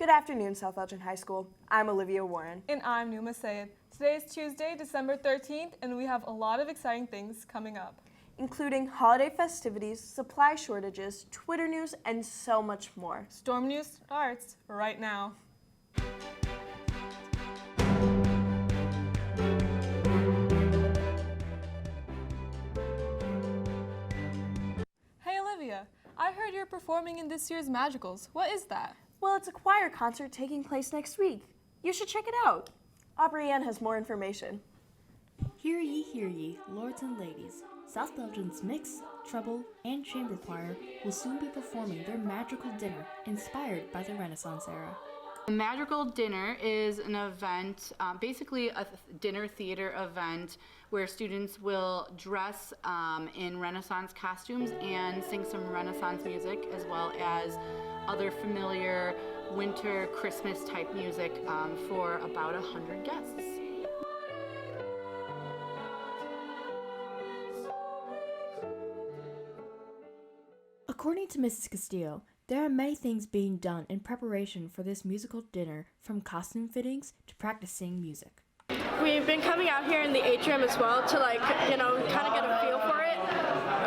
Good afternoon, South Elgin High School. I'm Olivia Warren. And I'm Numa Sayed. Today is Tuesday, December 13th, and we have a lot of exciting things coming up, including holiday festivities, supply shortages, Twitter news, and so much more. Storm News starts right now. Hey Olivia, I heard you're performing in this year's Magicals. What is that? Well, it's a choir concert taking place next week. You should check it out. Aubrey Ann has more information. Hear ye, lords and ladies. South Belgium's Mix, Treble, and Chamber Choir will soon be performing their magical dinner inspired by the Renaissance era. The Magical Dinner is an event, basically a dinner theater event where students will dress in Renaissance costumes and sing some Renaissance music as well as other familiar winter Christmas type music for about 100 guests. According to Mrs. Castillo, there are many things being done in preparation for this musical dinner, from costume fittings to practicing music. We've been coming out here in the atrium as well to kind of get a feel for it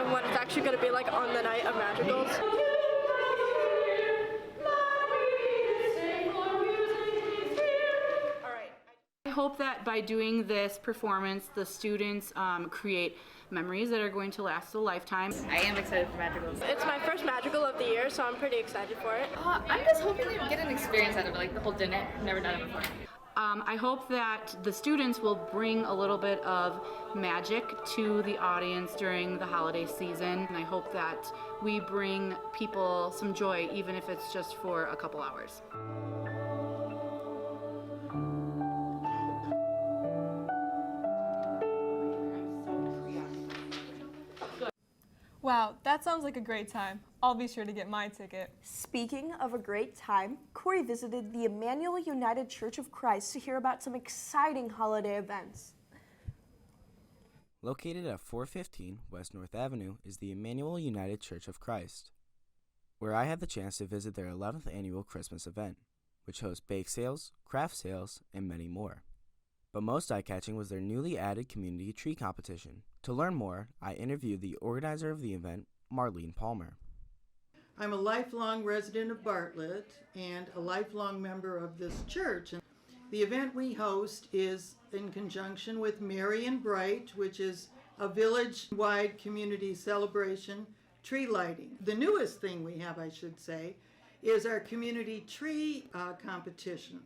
and what it's actually going to be like on the night of Magicals. I hope that by doing this performance, the students create memories that are going to last a lifetime. I am excited for Magicals. It's my first Magical of the year, so I'm pretty excited for it. I'm just hoping we get an experience out of it, like the whole dinner. I've never done it before. I hope that the students will bring a little bit of magic to the audience during the holiday season. And I hope that we bring people some joy, even if it's just for a couple hours. Wow, that sounds like a great time. I'll be sure to get my ticket. Speaking of a great time, Corey visited the Emmanuel United Church of Christ to hear about some exciting holiday events. Located at 415 West North Avenue is the Emmanuel United Church of Christ, where I had the chance to visit their 11th annual Christmas event, which hosts bake sales, craft sales, and many more. But most eye-catching was their newly added community tree competition. To learn more, I interviewed the organizer of the event, Marlene Palmer. I'm a lifelong resident of Bartlett and a lifelong member of this church. The event we host is in conjunction with Merry and Bright, which is a village-wide community celebration tree lighting. The newest thing we have, I should say, is our community tree competition.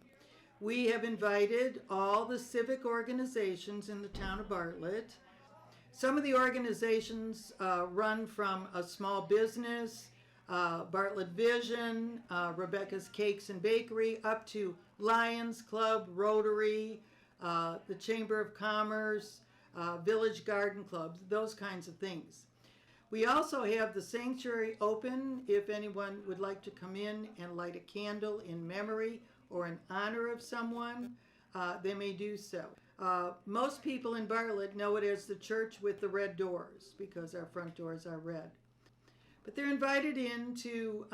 We have invited all the civic organizations in the town of Bartlett. Some of the organizations run from a small business, Bartlett Vision, Rebecca's Cakes and Bakery, up to Lions Club, Rotary, the Chamber of Commerce, Village Garden Clubs, those kinds of things. We also have the sanctuary open if anyone would like to come in and light a candle in memory or in honor of someone, they may do so. Most people in Bartlett know it as the church with the red doors because our front doors are red. But they're invited in to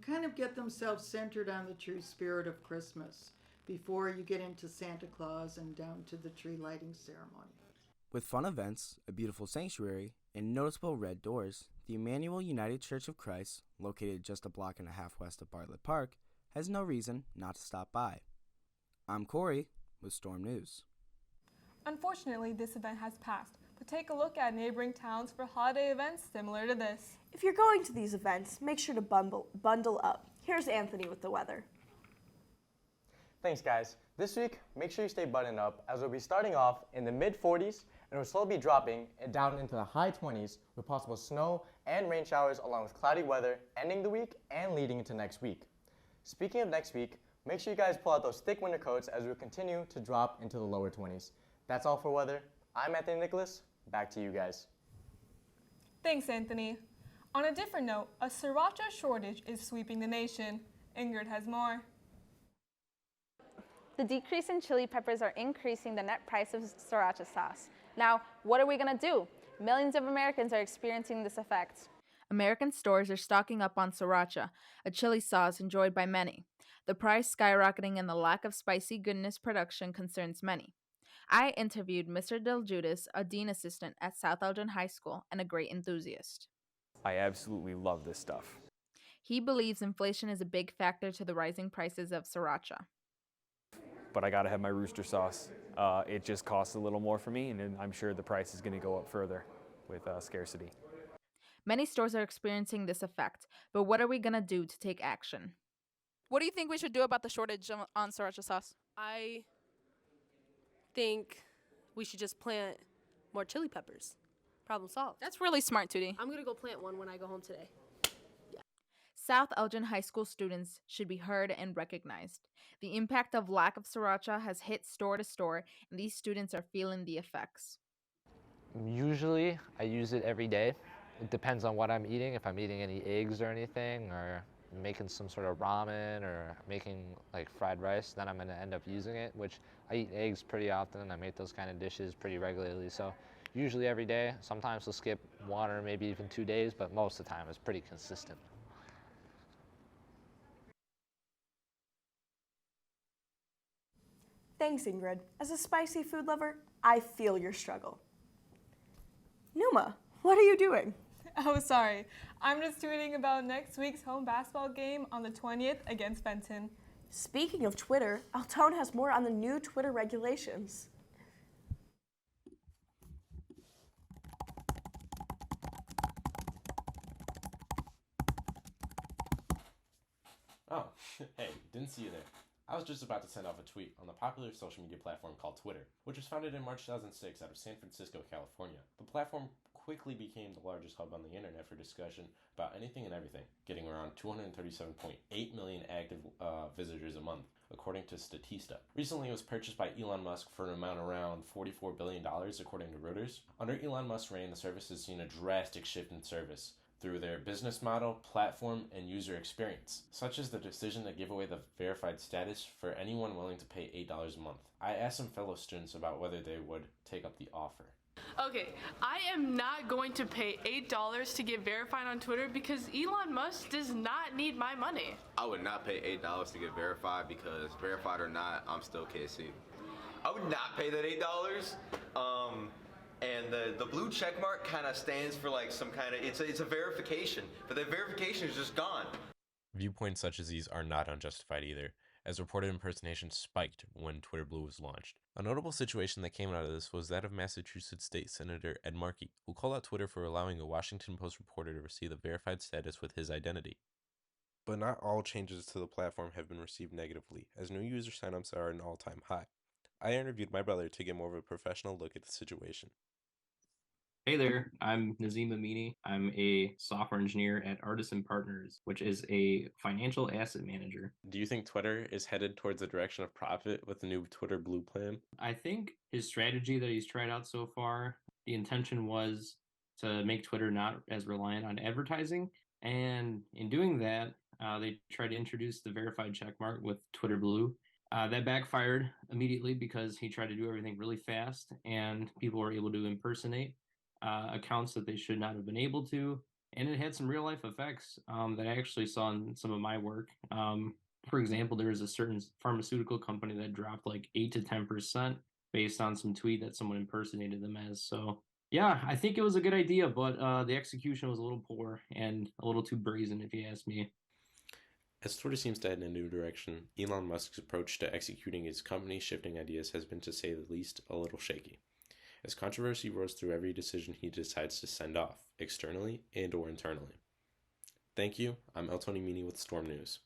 kind of get themselves centered on the true spirit of Christmas before you get into Santa Claus and down to the tree lighting ceremony. With fun events, a beautiful sanctuary, and noticeable red doors, the Emmanuel United Church of Christ, located just a block and a half west of Bartlett Park, has no reason not to stop by. I'm Corey with Storm News. Unfortunately, this event has passed, but take a look at neighboring towns for holiday events similar to this. If you're going to these events, make sure to bundle up. Here's Anthony with the weather. Thanks guys. This week, make sure you stay buttoned up as we'll be starting off in the mid-40s and we'll slowly be dropping down into the high 20s with possible snow and rain showers along with cloudy weather ending the week and leading into next week. Speaking of next week, make sure you guys pull out those thick winter coats as we continue to drop into the lower 20s. That's all for weather. I'm Anthony Nicholas. Back to you guys. Thanks, Anthony. On a different note, a Sriracha shortage is sweeping the nation. Ingrid has more. The decrease in chili peppers are increasing the net price of Sriracha sauce. Now, what are we going to do? Millions of Americans are experiencing this effect. American stores are stocking up on Sriracha, a chili sauce enjoyed by many. The price skyrocketing and the lack of spicy goodness production concerns many. I interviewed Mr. Del Judas, a dean assistant at South Elgin High School and a great enthusiast. I absolutely love this stuff. He believes inflation is a big factor to the rising prices of Sriracha. But I gotta have my rooster sauce. It just costs a little more for me, and I'm sure the price is gonna go up further with scarcity. Many stores are experiencing this effect, but what are we gonna do to take action? What do you think we should do about the shortage on Sriracha sauce? I think we should just plant more chili peppers. Problem solved. That's really smart, Tootie. I'm gonna go plant one when I go home today. South Elgin High School students should be heard and recognized. The impact of lack of Sriracha has hit store to store, and these students are feeling the effects. Usually, I use it every day. It depends on what I'm eating. If I'm eating any eggs or anything, or making some sort of ramen, or making like fried rice, then I'm gonna end up using it, which I eat eggs pretty often. I make those kind of dishes pretty regularly. So usually every day. Sometimes we'll skip 1 or maybe even 2 days, but most of the time it's pretty consistent. Thanks, Ingrid. As a spicy food lover, I feel your struggle. Numa, what are you doing? Oh, sorry. I'm just tweeting about next week's home basketball game on the 20th against Benton. Speaking of Twitter, Altone has more on the new Twitter regulations. Oh, hey, didn't see you there. I was just about to send off a tweet on the popular social media platform called Twitter, which was founded in March 2006 out of San Francisco, California. The platform quickly became the largest hub on the internet for discussion about anything and everything, getting around 237.8 million active visitors a month, according to Statista. Recently, it was purchased by Elon Musk for an amount around $44 billion, according to Reuters. Under Elon Musk's reign, the service has seen a drastic shift in service through their business model, platform, and user experience, such as the decision to give away the verified status for anyone willing to pay $8 a month. I asked some fellow students about whether they would take up the offer. Okay, I am not going to pay $8 to get verified on Twitter because Elon Musk does not need my money. I would not pay $8 to get verified because, verified or not, I'm still KC. I would not pay that $8. And the blue check mark kind of stands for like some kind of, it's a verification, but that verification is just gone. Viewpoints such as these are not unjustified either, as reported impersonation spiked when Twitter Blue was launched. A notable situation that came out of this was that of Massachusetts State Senator Ed Markey, who called out Twitter for allowing a Washington Post reporter to receive the verified status with his identity. But not all changes to the platform have been received negatively, as new user signups are at an all-time high. I interviewed my brother to get more of a professional look at the situation. Hey there, I'm Nazim Amini. I'm a software engineer at Artisan Partners, which is a financial asset manager. Do you think Twitter is headed towards the direction of profit with the new Twitter Blue plan? I think his strategy that he's tried out so far, the intention was to make Twitter not as reliant on advertising. And in doing that, they tried to introduce the verified checkmark with Twitter Blue. That backfired immediately because he tried to do everything really fast and people were able to impersonate accounts that they should not have been able to, and it had some real life effects that I actually saw in some of my work. For example, there was a certain pharmaceutical company that dropped like 8 to 10% based on some tweet that someone impersonated them as. So yeah, I think it was a good idea, but the execution was a little poor and a little too brazen, if you ask me. As Twitter seems to head in a new direction, Elon Musk's approach to executing his company shifting ideas has been, to say the least, a little shaky, as controversy rolls through every decision he decides to send off, externally and or internally. Thank you. I'm Eltoni Meany with Storm News.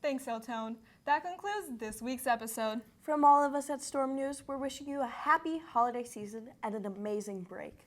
Thanks, Eltone. That concludes this week's episode. From all of us at Storm News, we're wishing you a happy holiday season and an amazing break.